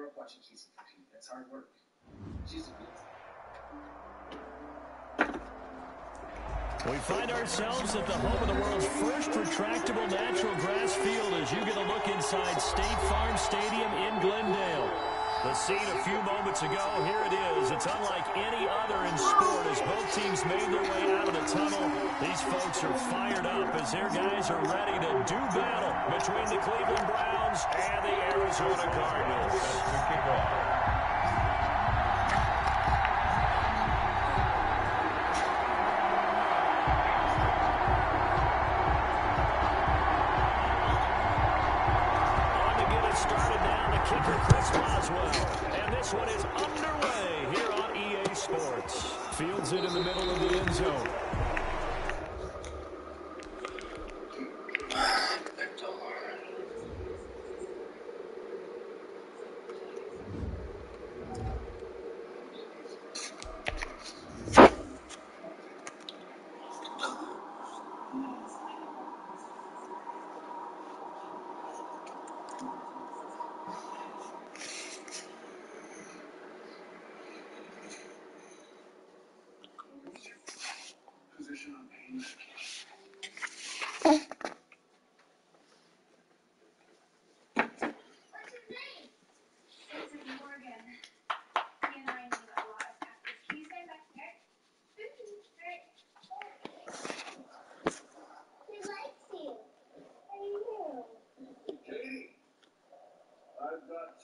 grew up watching Casey compete. That's hard work. She's a good. We find ourselves at the home of the world's first retractable natural grass field as you get a look inside State Farm Stadium in Glendale. The scene a few moments ago, here it is. It's unlike any other in sport as both teams made their way out of the tunnel. These folks are fired up as their guys are ready to do battle between the Cleveland Browns and the Arizona Cardinals. And this one is underway here on EA Sports. Fields it in the middle of the end zone.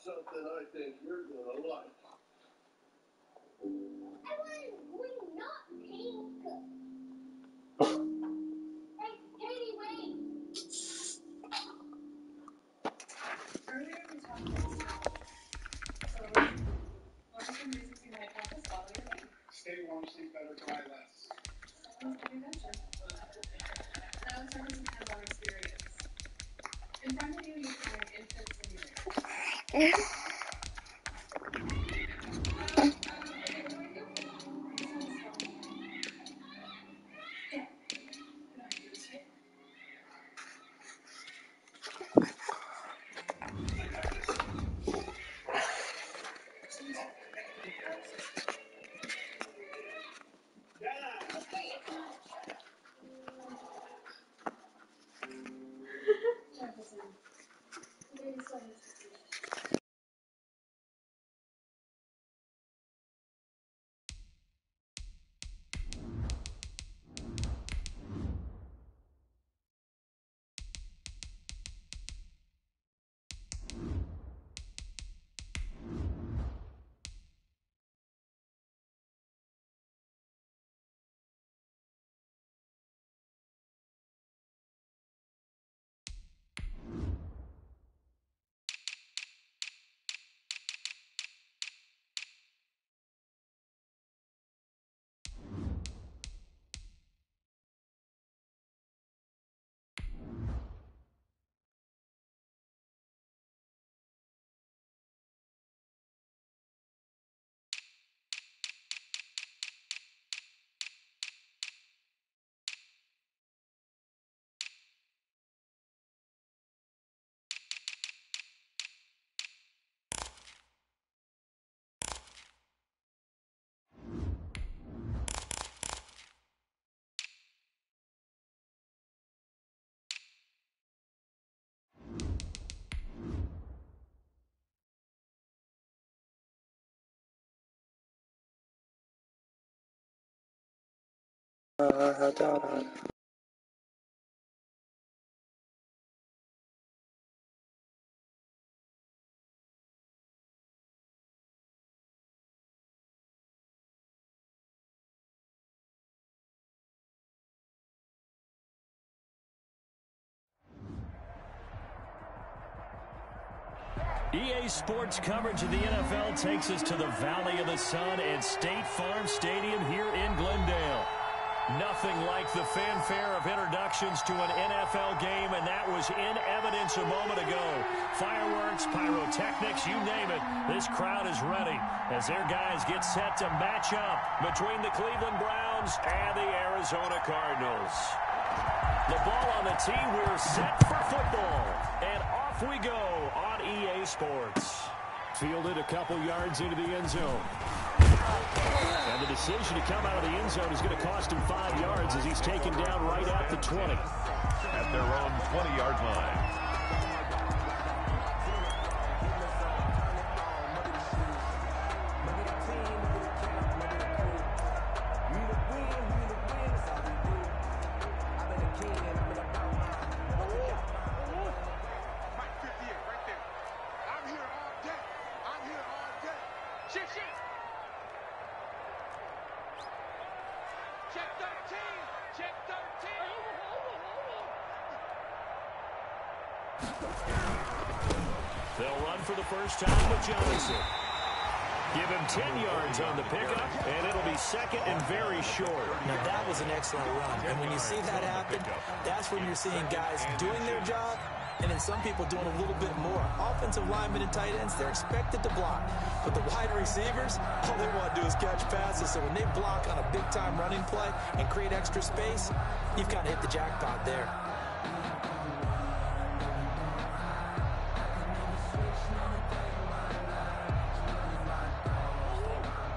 Something I think you're gonna like. We're not pink. Hey, Katie, wait. Earlier we talked about snow. So, what are some reasons you might want this while you're late? Stay warm, sleep better, cry less. Sounds like adventure. Now let's start with some hands-on experience. In front of you, you find infant simulators. EA Sports coverage of the NFL takes us to the Valley of the Sun and State Farm Stadium here in Glendale. Nothing like the fanfare of introductions to an NFL game, and that was in evidence a moment ago. Fireworks, pyrotechnics, you name it. This crowd is ready as their guys get set to match up between the Cleveland Browns and the Arizona Cardinals. The ball on the tee, we're set for football. And off we go on EA Sports. Fielded a couple yards into the end zone. And the decision to come out of the end zone is going to cost him 5 yards as he's taken down right at the 20. At their own 20-yard line. They'll run for the first time with Johnson. Give him 10 yards on the pickup, and it'll be second and very short. Now, that was an excellent run. And when you see that happen, that's when you're seeing guys doing their job, and then some people doing a little bit more. Offensive linemen and tight ends, they're expected to block. But the wide receivers, all they want to do is catch passes. So when they block on a big-time running play and create extra space, you've kind of hit the jackpot there.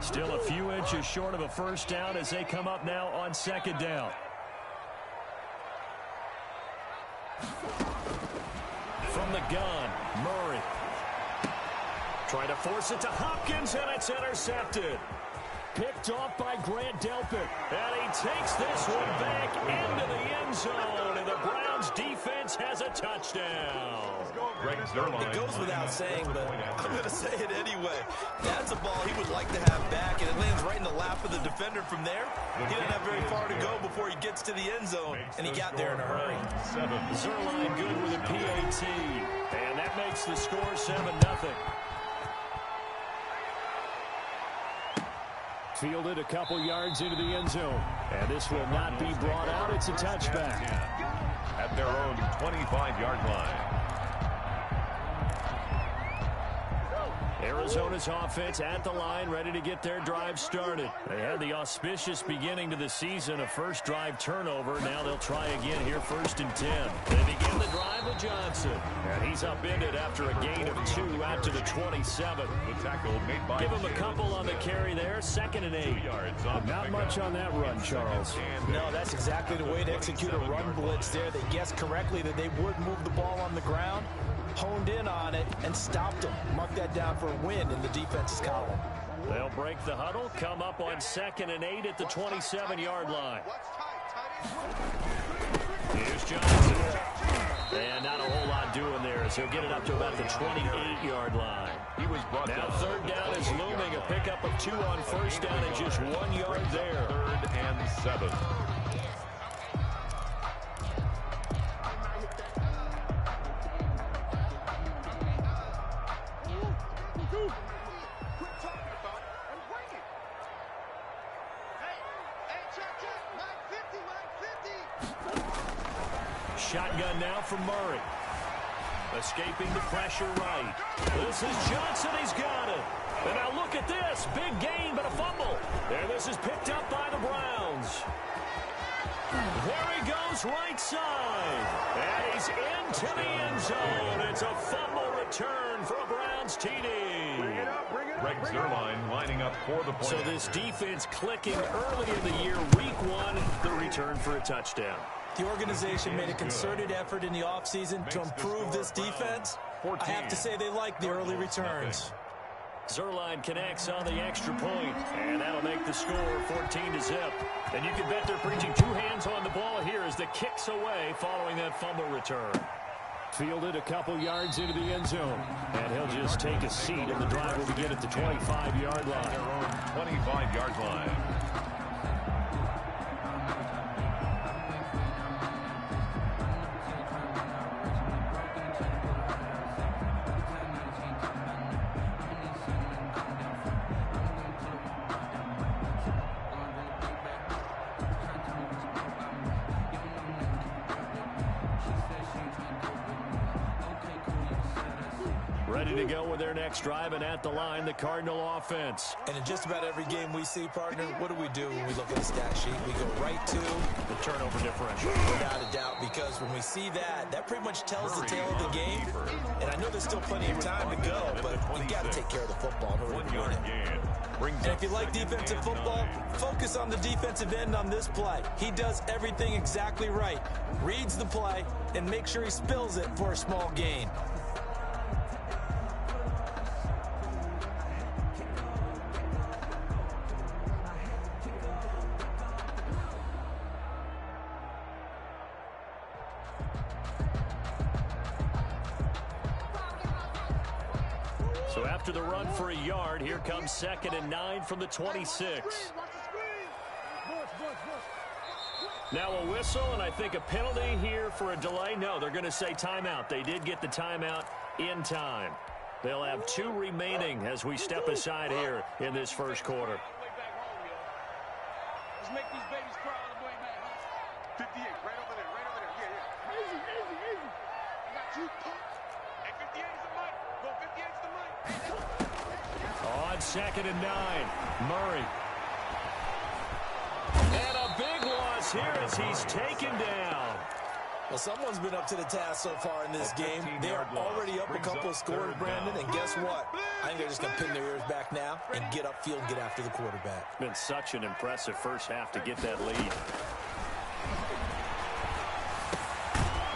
Still a few inches short of a first down as they come up now on second down. From the gun, Murray. Trying to force it to Hopkins, and it's intercepted. Picked off by Grant Delpit. And he takes this one back into the end zone, and the Browns defense has a touchdown. It goes without saying, but I'm going to say it anyway. That's a ball he would like to have back, and it lands right in the lap of the defender from there. He doesn't have very far to go before he gets to the end zone, and he got there in a hurry. Zerline good with a PAT, and that makes the score 7-0. Fielded a couple yards into the end zone, and this will not be brought out. It's a touchback. At their own 25-yard line. Arizona's offense at the line, ready to get their drive started. They had the auspicious beginning to the season, a first drive turnover. Now they'll try again here, 1st and 10. They begin the drive with Johnson. And he's upended after a gain of 2 out to the 27. The tackle made by Give him a couple on the carry there, 2nd and 8. Not much on that run, Charles. No, that's exactly the way to execute a run blitz there. They guessed correctly that they would move the ball on the ground, honed in on it, and stopped them. Mark that down for a win in the defense's column. They'll break the huddle, come up on 2nd and 8 at the 27-yard line. Here's Johnson. And not a whole lot doing there as he'll get it up to about the 28-yard line. He was brought now down. 3rd down is looming, a pickup of 2 on 1st down and just 1 yard there. 3rd and 7. Shotgun now from Murray. Escaping the pressure right. This is Johnson. He's got it. And now look at this. Big gain, but a fumble. And this is picked up by the Browns. There he goes, right side. And he's into the end zone. It's a fumble return for a Browns TD. Greg Zerline lining up for the point. So this defense clicking early in the year, week 1, the return for a touchdown. The organization made a concerted effort in the offseason to improve this defense. I have to say they like the early returns. Zerline connects on the extra point, and that'll make the score 14-0. And you can bet they're preaching 2 hands on the ball here as the kick's away following that fumble return. Fielded a couple yards into the end zone, and he'll just take a seat, and the drive will begin at the 25-yard line. Their own 25-yard line. Ready ready to go with their next drive, and at the line, the Cardinal offense. And in just about every game we see, partner, what do we do when we look at the stat sheet? We go right to the turnover differential. Without a doubt, because when we see that pretty much tells the tale of the game. And I know there's still plenty of time to go, but we've got to take care of the football in order to win it. And if you like defensive football, focus on the defensive end on this play. He does everything exactly right. Reads the play and makes sure he spills it for a small gain. So after the run for a yard, here comes 2nd and 9 from the 26. Now a whistle, and I think a penalty here for a delay. No, they're going to say timeout. They did get the timeout in time. They'll have 2 remaining as we step aside here in this first quarter. Let's make these babies cry on the way back. 58, right over there, right over there. Yeah. Easy. I got you. Hey, 58 is the mic. Go, 58 is the mic. On 2nd and 9, Murray. And a big loss here as he's taken down. Well, someone's been up to the task so far in this game. They are already up a couple of scores, Brandon, and guess what? I think they're just going to pin their ears back now and get upfield and get after the quarterback. Been such an impressive first half to get that lead.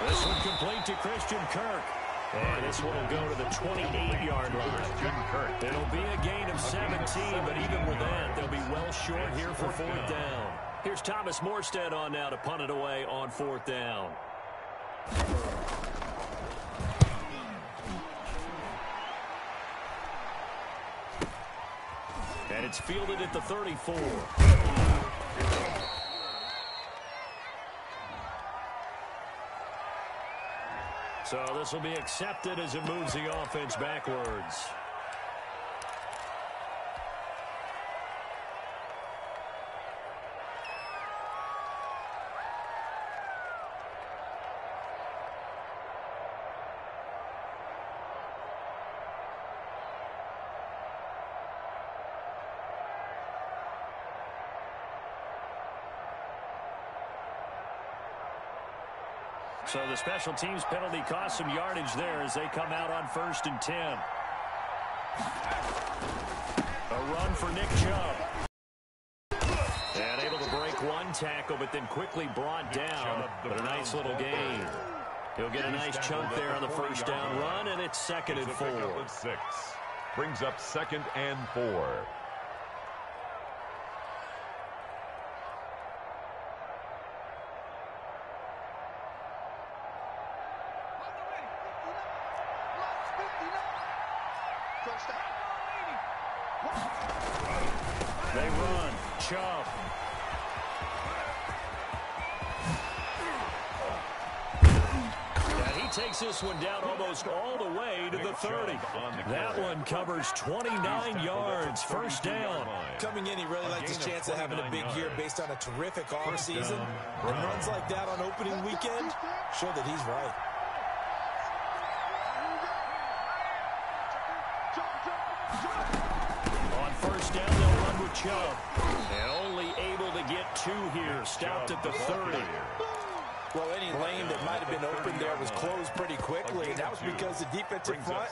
This one complete to Christian Kirk. And this one will go to the 28-yard line. It'll be a gain of 17, but even with that, they'll be well short here for 4th down. Here's Thomas Morstead on now to punt it away on 4th down. And it's fielded at the 34. So this will be accepted as it moves the offense backwards. So the special teams penalty cost some yardage there as they come out on 1st and 10. A run for Nick Chubb. And able to break one tackle, but then quickly brought down. But a nice little gain. He'll get a nice chunk there on the 1st down run, and it's 2nd and 4. Brings up 2nd and 4. They run. Chubb. And he takes this one down almost all the way to the 30. That one covers 29 yards. 1st down. Coming in, he really likes his chance of having a big year based on a terrific offseason. And runs like that on opening weekend show that he's right. On 1st down, they'll run with Chubb. And only able to get 2 here. Stopped at the 30. Well, any lane that might have been open there was closed pretty quickly, and that was because the defensive front,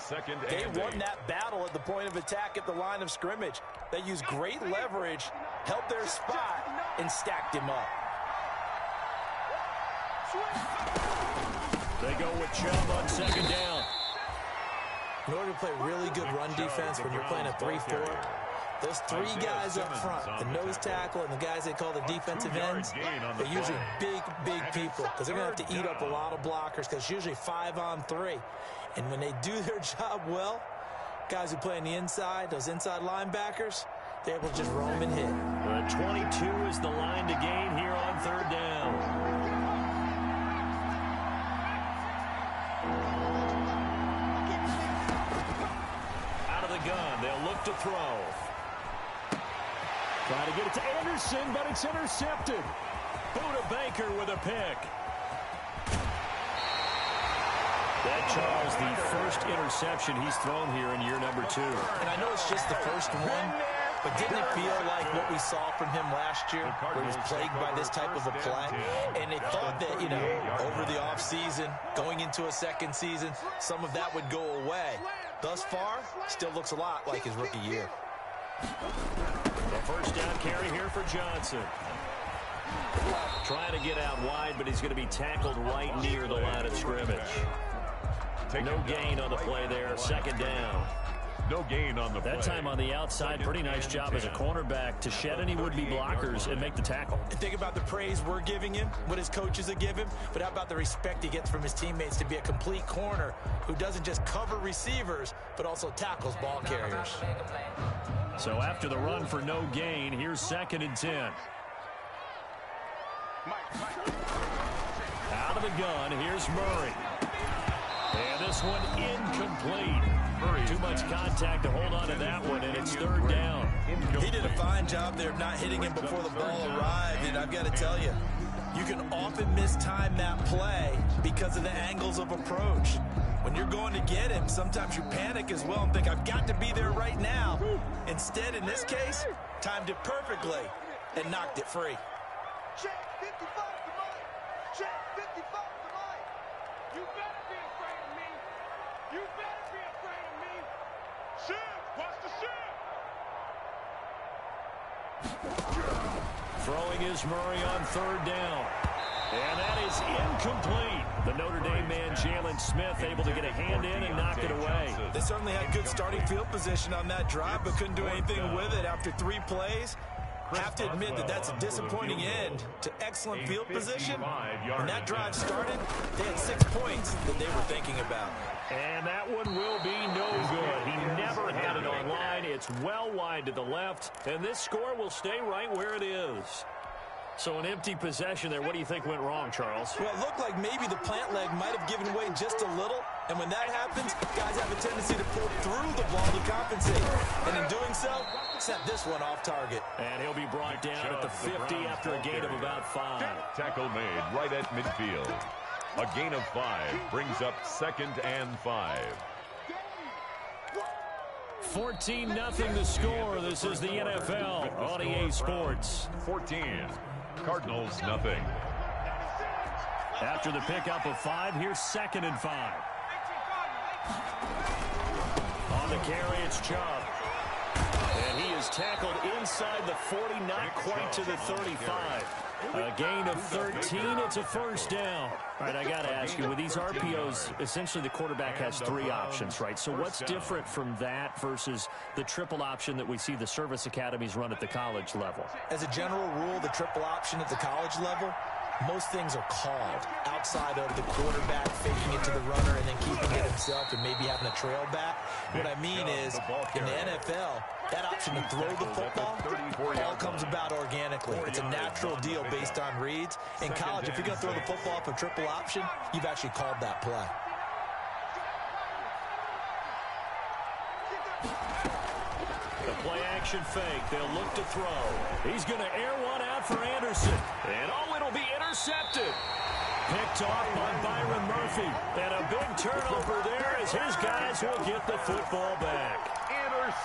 they won that battle at the point of attack at the line of scrimmage. They used great leverage, held their spot, and stacked him up. They go with Chubb on 2nd down. In order to play really good run defense when you're playing a 3-4, those 3 guys up front, the nose tackle and the guys they call the defensive ends, they're usually big people because they're going to have to eat up a lot of blockers because it's usually 5-on-3. And when they do their job well, guys who play on the inside, those inside linebackers, they're able to just roam and hit. 22 is the line to gain here on 3rd down. Gun. They'll look to throw. Trying to get it to Anderson, but it's intercepted. Buda Baker with a pick. That, Charles, the first interception he's thrown here in year number 2. And I know it's just the first one, but didn't it feel like what we saw from him last year, where he was plagued by this type of a play? And they thought that, you know, over the offseason, going into a second season, some of that would go away. Thus far, still looks a lot like his rookie year. The first down carry here for Johnson. Trying to get out wide, but he's going to be tackled right near the line of scrimmage. No gain on the play there. Second down. No gain on the play. That time on the outside, pretty nice job as a cornerback to shed any would-be blockers and make the tackle. Think about the praise we're giving him, what his coaches have given him, but how about the respect he gets from his teammates to be a complete corner who doesn't just cover receivers, but also tackles ball carriers. So after the run for no gain, here's 2nd and 10. Out of the gun, here's Murray. And this one incomplete. Too much contact to hold on to that one, and it's 3rd down. He did a fine job there of not hitting him before the ball arrived, and I've got to tell you, you can often mistime that play because of the angles of approach. When you're going to get him, sometimes you panic as well and think, I've got to be there right now. Instead, in this case, timed it perfectly and knocked it free. Check 55 to Mike. Check 55 to Mike. You better be afraid of me. You better be afraid of me. Shift. Watch the shift. Throwing is Murray on 3rd down. And that is incomplete. The Notre Dame man, Jalen Smith, able to get a hand in and knock it away. They certainly had good starting field position on that drive, but couldn't do anything with it after 3 plays. Have to admit that that's a disappointing end to excellent field position. When that drive started, they had 6 points that they were thinking about. And that one will be no good. He never had it on line. It's well wide to the left, and this score will stay right where it is. So an empty possession there. What do you think went wrong, Charles? Well, it looked like maybe the plant leg might have given way just a little. And when that happens, guys have a tendency to pull through the ball to compensate. And in doing so, set this one off target. And he'll be brought down at the 50 after a gain of about 5. Tackle made right at midfield. A gain of 5 brings up 2nd and 5. 14-0 the score. This is the NFL on EA Sports. 14. Cardinals nothing. After the pickup of 5, here's 2nd and 5. On the carry, it's Chubb. And he is tackled inside the 40, not quite to the 35. A gain of 13, it's a 1st down. All right, I got to ask you, with these RPOs, essentially the quarterback has 3 options, right? So what's different from that versus the triple option that we see the service academies run at the college level? As a general rule, the triple option at the college level, most things are called outside of the quarterback faking it to the runner and then keeping it himself and maybe having a trail back. What I mean is, in the NFL, that option to throw the football all comes about organically. It's a natural deal based on reads. In college, if you're going to throw the football up a triple option, you've actually called that play. The play-action fake. They'll look to throw. He's going to air one out for Anderson. And it'll be intercepted. Picked off by Byron Murphy. And a big turnover there as his guys will get the football back.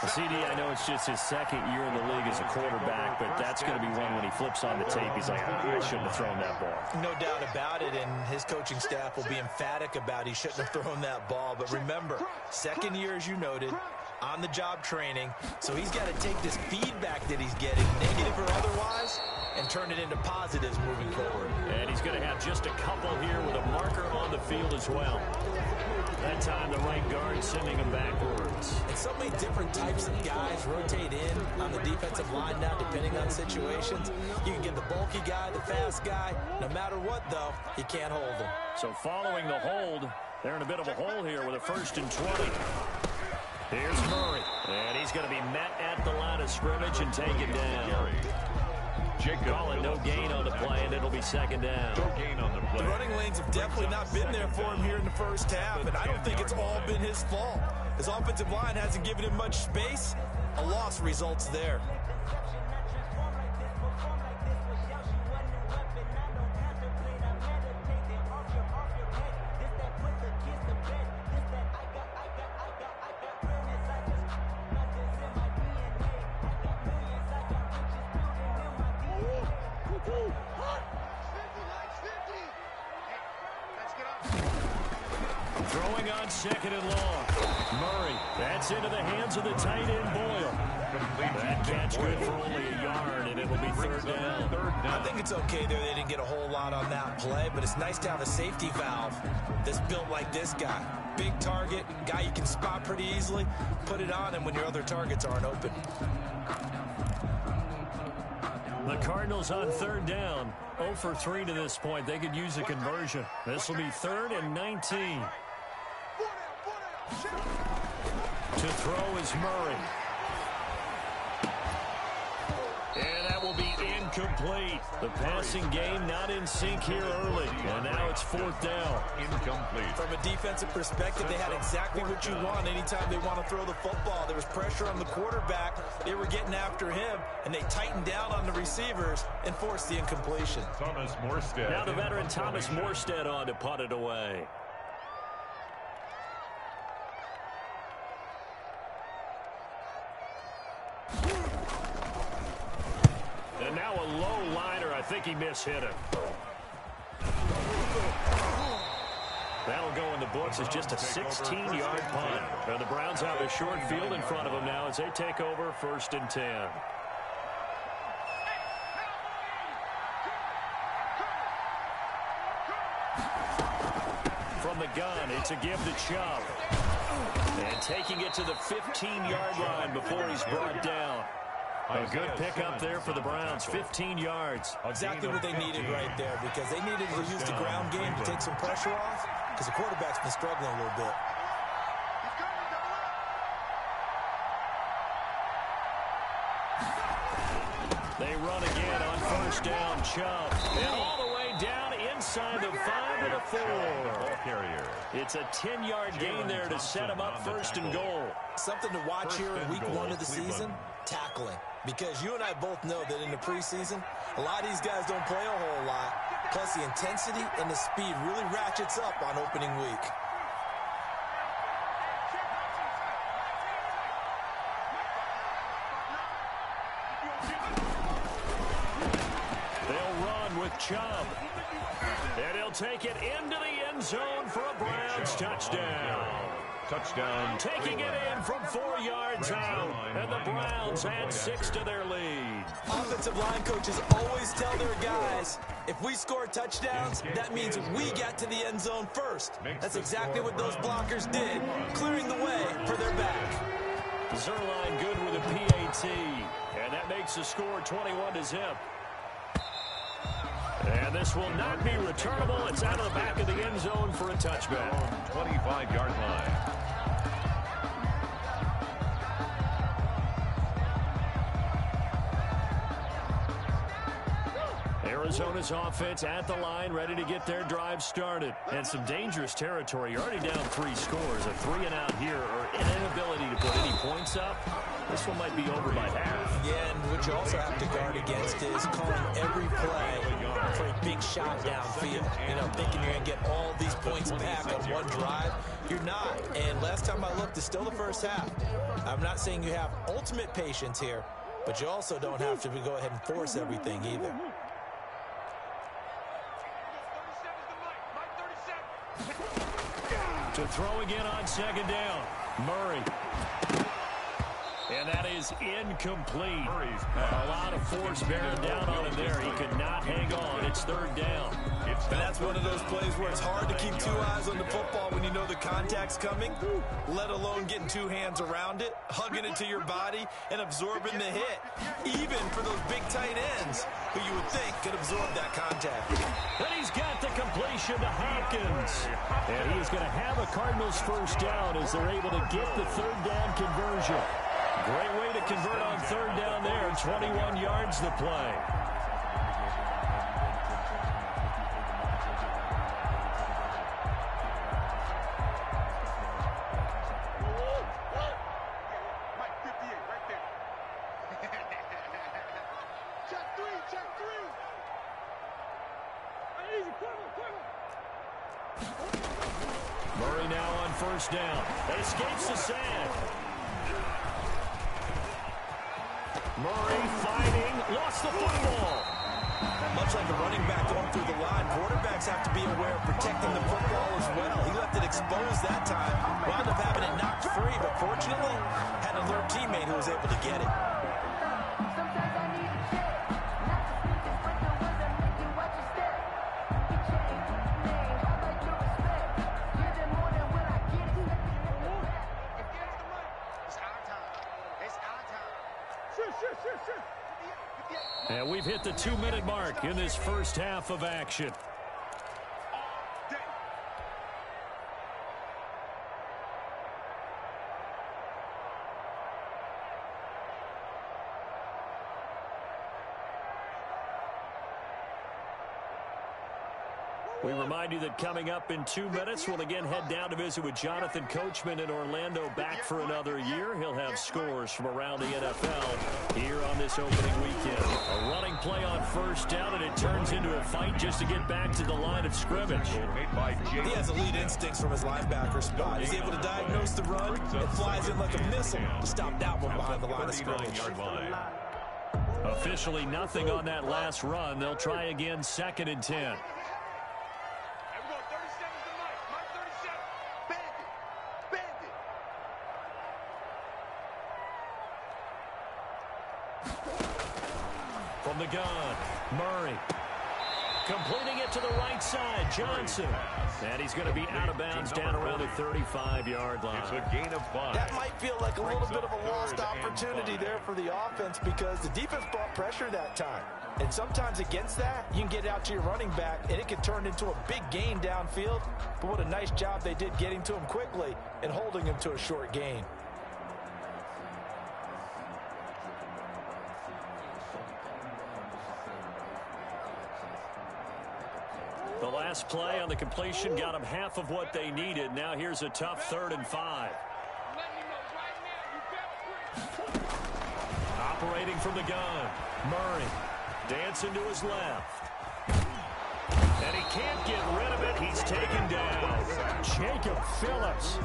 CD, I know it's just his 2nd year in the league as a quarterback, but that's going to be one when he flips on the tape. He's like, I shouldn't have thrown that ball. No doubt about it, and his coaching staff will be emphatic about he shouldn't have thrown that ball. But remember, 2nd year, as you noted, on-the-job training, so he's got to take this feedback that he's getting, negative or otherwise, and turn it into positives moving forward. And he's going to have just a couple here with a marker on the field as well. That time the right guard sending him backwards. And so many different types of guys rotate in on the defensive line now, depending on situations. You can get the bulky guy, the fast guy. No matter what, though, you can't hold them. So following the hold, they're in a bit of a hole here with a 1st and 20. Here's Murray. And he's going to be met at the line of scrimmage and taken down. Calling no gain on the play, and it'll be 2nd down. No gain on the play. The running lanes have definitely not been there for him here in the first half, and I don't think it's all been his fault. His offensive line hasn't given him much space. A loss results there. Throwing on second and long. Murray, that's into the hands of the tight end Boyle. That catch good for only a yard, and it'll be third down. I think it's okay there. They didn't get a whole lot on that play, but it's nice to have a safety valve that's built like this guy. Big target, guy you can spot pretty easily. Put it on him when your other targets aren't open. The Cardinals on third down. 0 for 3 to this point. They could use a conversion. This will be 3rd and 19. To throw is Murray. And that will be incomplete. The passing game not in sync here early. And now it's 4th down. Incomplete. From a defensive perspective, they had exactly what you want anytime they want to throw the football. There was pressure on the quarterback. They were getting after him, and they tightened down on the receivers and forced the incompletion. Thomas Morstead. Now the veteran Thomas Morstead on to punt it away. And now a low liner. I think he mishit it. That'll go in the books as just a 16-yard punt. And the Browns have a short field in front of them now as they take over 1st and 10. From the gun, it's a give to Chubb. And taking it to the 15-yard line before he's brought down. A good pickup there for the Browns, 15 yards. Exactly what they needed right there, because they needed to use the ground game to take some pressure off, because the quarterback's been struggling a little bit. They run again on 1st down, Chubb. And all the way down inside the 5 to the 4. It's a 10-yard gain there to set him up 1st and goal. Something to watch here in week 1 of the season, tackling. Because you and I both know that in the preseason, a lot of these guys don't play a whole lot. Plus, the intensity and the speed really ratchets up on opening week. They'll run with Chubb. And he'll take it into the end zone for a Browns touchdown. Touchdown. Taking it in from 4 yards out. And the Browns add 6 to their lead. Offensive line coaches always tell their guys, if we score touchdowns, that means we got to the end zone first. That's exactly what those blockers did, clearing the way for their back. Zerline good with a PAT. And that makes the score 21-0. And this will not be returnable. It's out of the back of the end zone for a touchback. 25-yard line. Arizona's offense at the line, ready to get their drive started. And some dangerous territory. You're already down 3 scores. A 3-and-out here, or an inability to put any points up. This one might be over by half. Yeah, and what you also have to guard against is calling every play for a big shot downfield. You know, thinking you're going to get all these points back on one drive. You're not. And last time I looked, it's still the first half. I'm not saying you have ultimate patience here, but you also don't have to go ahead and force everything either. To throw again on 2nd down. Murray. And that is incomplete. A lot of force bearing down on him there. He could not hang on. It's 3rd down. And that's one of those plays where it's hard to keep 2 eyes on the football when you know the contact's coming, let alone getting 2 hands around it, hugging it to your body, and absorbing the hit. Even for those big tight ends who you would think could absorb that contact. And he's got the completion to Hopkins. And he's going to have a Cardinals 1st down as they're able to get the 3rd down conversion. Great way to convert on 3rd down there. 21 yards the play. Murray now on 1st down. That escapes the sand. Murray fighting, lost the football. Much like a running back going through the line, quarterbacks have to be aware of protecting the football as well. He left it exposed that time, wound up having it knocked free, but fortunately had an alert teammate who was able to get it. And we've hit the 2-minute mark in this first half of action. We remind you that coming up in 2 minutes, we'll again head down to visit with Jonathan Coachman in Orlando, back for another year. He'll have scores from around the NFL here on this opening weekend. A running play on first down, and it turns into a fight just to get back to the line of scrimmage. He has elite instincts from his linebacker spot. He's able to diagnose the run and flies in like a missile to stop that one behind the line of scrimmage. Officially nothing on that last run. They'll try again, 2nd and 10. From the gun, Murray. Completing it to the right side, Johnson. And he's going to be out of bounds down around the 35-yard line. It's a gain of 5. That might feel like a little bit of a lost opportunity there for the offense because the defense brought pressure that time. And sometimes against that, you can get out to your running back, and it can turn into a big gain downfield. But what a nice job they did getting to him quickly and holding him to a short gain. The last play on the completion got them half of what they needed. Now here's a tough 3rd and 5. Operating from the gun, Murray dancing to his left. And he can't get rid of it. He's taken down. Jacob Phillips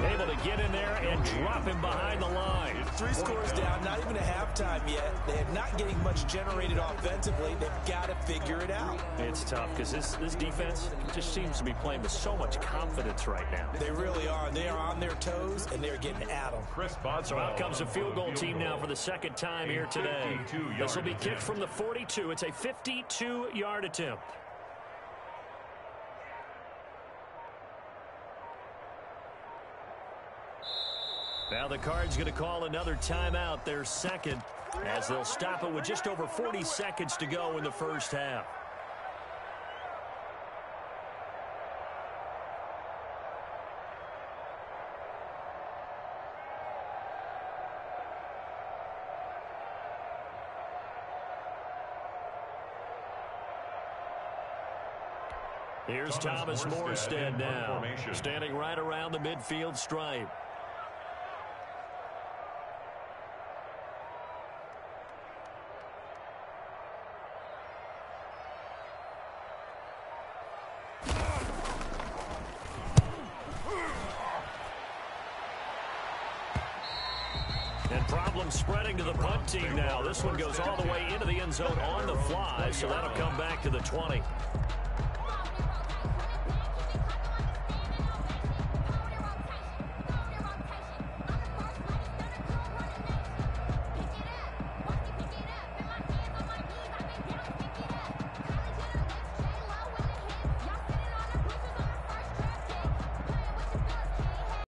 able to get in there and drop him behind the line. 3 scores down, not even a halftime yet. They're not getting much generated offensively. They've got to figure it out. It's tough because this defense just seems to be playing with so much confidence right now. They really are. They are on their toes, and they're getting at them. So out comes a field goal team now for the 2nd time here today. This will be kicked from the 42. It's a 52-yard attempt. Now the Cards going to call another timeout, their 2nd, as they'll stop it with just over 40 seconds to go in the first half. Here's Thomas Morstead now, standing right around the midfield stripe. And problems spreading to the punt team now. This one goes all the way into the end zone on the fly, so that'll come back to the 20.